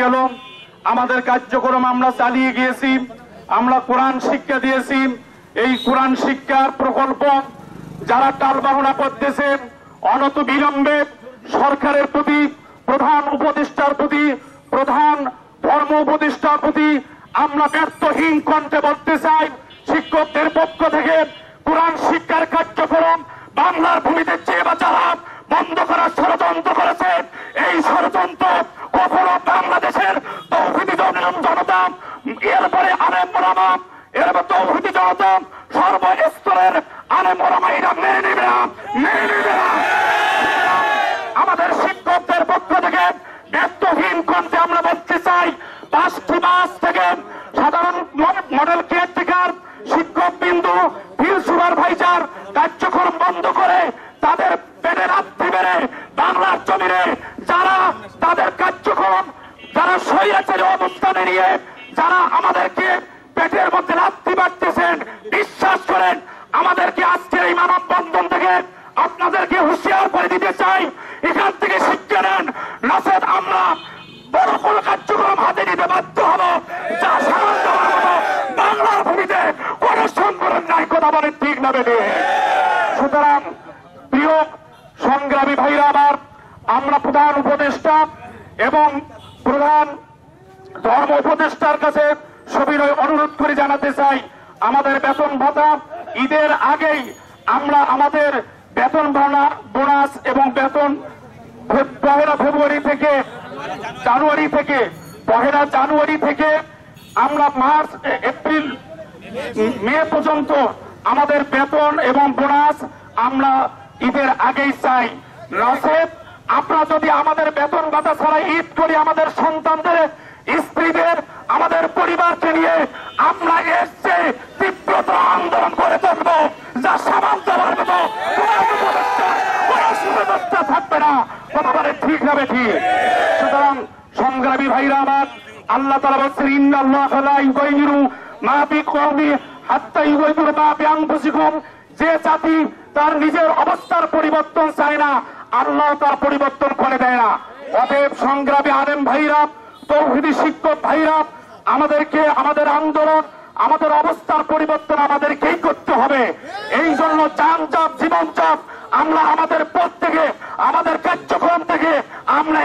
গেল আমাদের কার্যক্রম আমরা চালিয়ে গিয়েছি। আমরা কোরআন শিক্ষা দিয়েছি। এই কোরআন শিক্ষার প্রকল্প যারা টালবাহনা করতেছে, অনত বিলম্বে সরকারের প্রতি, প্রধান উপদেষ্টার প্রতি, প্রধান ধর্ম উপদেষ্টার প্রতি আমরা ব্যর্থহীন কণ্ঠে বলতে চাই, শিক্ষকদের পক্ষ থেকে কোরআন শিক্ষার কার্যক্রম বাংলার ভূমিতে চেয়ে যারা বন্ধ করার ষড়যন্ত্র করেছে, এই ষড়যন্ত্র কখনো বাংলাদেশের তৌহিদি জনতা, এরপরে আলেম ওলামা, এরপর তৌহিদি জনতা সর্বস্তরের আলেম ওলামা এটা মেনে নেবে না, মেনে নেবে না। আমাদের শিক্ষকদের পক্ষ থেকে ব্যর্থহীন কণ্ঠে আমরা বলতে চাই, 5টি মাস থেকে সাধারণ মডেল কেয়ারটেকার, শিক্ষক বিন্দু, ফিল্ড সুপারভাইজার কার্যক্রম বন্ধ করে তাদের পেটে রাত্রি বেড়ে বাংলার জমিনে যারা তাদের কার্যক্রম, যারা স্বৈরাচারী অবস্থানে নিয়ে যারা আমাদেরকে পেটের মধ্যে রাত্রি বাড়তেছেন, বিশ্বাস করেন আমাদেরকে আজকের এই মানববন্ধন থেকে আপনাদেরকে হুঁশিয়ার করে দিতে চাই, এখান থেকে শিক্ষা নেন, নচেত আমরা বড় কোনো কার্যক্রম হাতে নিতে বাধ্য হব যা সামান্য বাংলার ভূমিতে কোন সংগঠন নাই। কথা বলেন ঠিক না বেশি? সুতরাং প্রিয় সংগ্রামী ভাইরা আমার, আমরা প্রধান উপদেষ্টা এবং প্রধান ধর্ম উপদেষ্টার কাছে সবিনয় অনুরোধ করে জানাতে চাই, আমাদের বেতন ভাতা ঈদের আগেই আমরা আমাদের বেতন বোনাস এবং বেতন পহেলা ফেব্রুয়ারি থেকে পহেলা জানুয়ারি থেকে আমরা মার্চ এপ্রিল মে পর্যন্ত আমাদের বেতন এবং বোনাস আমরা ঈদের আগেই চাই। নচেত আমরা যদি আমাদের বেতন ভাতা ছাড়া ঈদ করি, আমাদের সন্তানদের, স্ত্রীদের, আমাদের পরিবারকে নিয়ে আমরা এর চেয়ে তীব্রতর আন্দোলন করে থাকবো, যা সামাল দেওয়ার মতো থাকবে না। কথা বলে ঠিক না বেঠিক? সুতরাং সংগ্রামী ভাইরা আমার, আল্লাহ তাআলা বলেছেন, ইন্নাল্লাহা লা ইউগাইয়িরু মা বিকওমিন হাত্তা ইউগাইয়িরু মা বিআনফুসিহিম। যে জাতি তার নিজের অবস্থার পরিবর্তন চায় না, আল্লাহ তার পরিবর্তন করে দেয় না। অতএব সংগ্রামী আলেম ভাইরা, তৌহিদি শিক্ষক ভাইরা, আমাদেরকে আমাদের আন্দোলন, আমাদের অবস্থার পরিবর্তন আমাদেরকেই করতে হবে। এই জন্য যান চাপ, জীবন চাপ আমরা আমাদের পথ থেকে, আমাদের কার্যক্রম থেকে আমরা